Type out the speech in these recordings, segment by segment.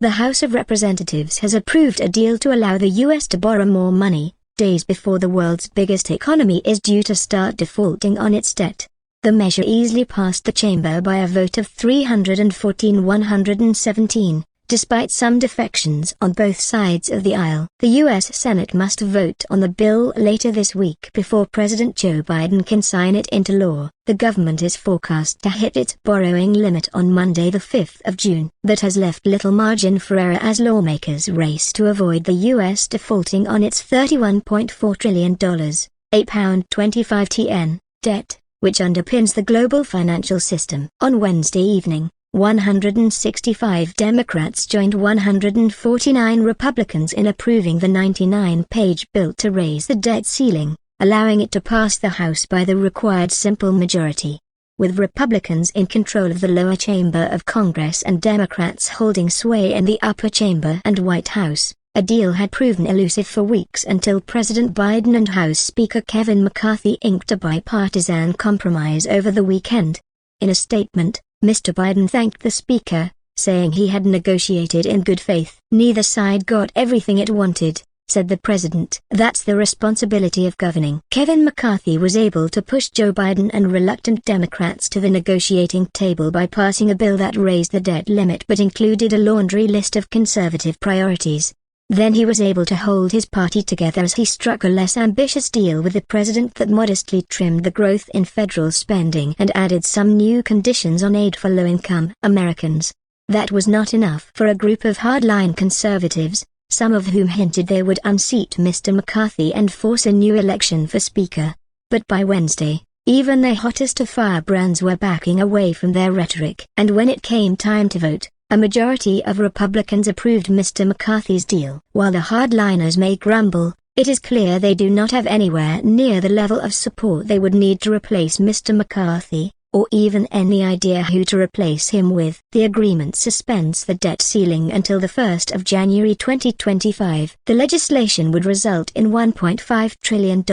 The House of Representatives has approved a deal to allow the U.S. to borrow more money, days before the world's biggest economy is due to start defaulting on its debt. The measure easily passed the chamber by a vote of 314-117, despite some defections on both sides of the aisle. The U.S. Senate must vote on the bill later this week before President Joe Biden can sign it into law. The government is forecast to hit its borrowing limit on Monday the 5th of June. That has left little margin for error as lawmakers race to avoid the U.S. defaulting on its $31.4 trillion, £8.25 debt, which underpins the global financial system. On Wednesday evening, 165 Democrats joined 149 Republicans in approving the 99-page bill to raise the debt ceiling, allowing it to pass the House by the required simple majority. With Republicans in control of the lower chamber of Congress and Democrats holding sway in the upper chamber and White House, a deal had proven elusive for weeks until President Biden and House Speaker Kevin McCarthy inked a bipartisan compromise over the weekend. In a statement, Mr. Biden thanked the Speaker, saying he had negotiated in good faith. "Neither side got everything it wanted," said the president. "That's the responsibility of governing." Kevin McCarthy was able to push Joe Biden and reluctant Democrats to the negotiating table by passing a bill that raised the debt limit but included a laundry list of conservative priorities. Then he was able to hold his party together as he struck a less ambitious deal with the president that modestly trimmed the growth in federal spending and added some new conditions on aid for low-income Americans. That was not enough for a group of hardline conservatives, some of whom hinted they would unseat Mr. McCarthy and force a new election for Speaker. But by Wednesday, even the hottest of firebrands were backing away from their rhetoric. And when it came time to vote, a majority of Republicans approved Mr. McCarthy's deal. While the hardliners may grumble, it is clear they do not have anywhere near the level of support they would need to replace Mr. McCarthy, or even any idea who to replace him with. The agreement suspends the debt ceiling until the 1st of January 2025. The legislation would result in $1.5 trillion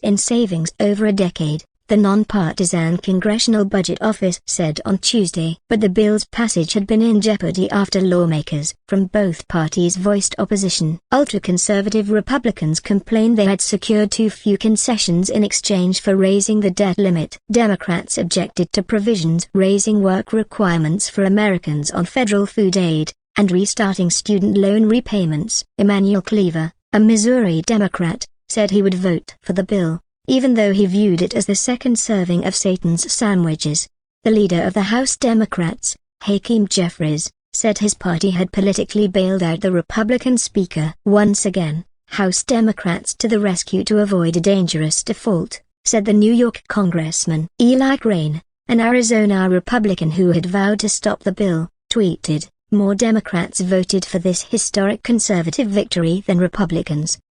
in savings over a decade, the nonpartisan Congressional Budget Office said on Tuesday. But the bill's passage had been in jeopardy after lawmakers from both parties voiced opposition. Ultra-conservative Republicans complained they had secured too few concessions in exchange for raising the debt limit. Democrats objected to provisions raising work requirements for Americans on federal food aid, and restarting student loan repayments. Emanuel Cleaver, a Missouri Democrat, said he would vote for the bill, even though he viewed it as the second serving of Satan's sandwiches. The leader of the House Democrats, Hakeem Jeffries, said his party had politically bailed out the Republican Speaker. "Once again, House Democrats to the rescue to avoid a dangerous default," said the New York Congressman. Eli Crane, an Arizona Republican who had vowed to stop the bill, tweeted, "More Democrats voted for this historic conservative victory than Republicans."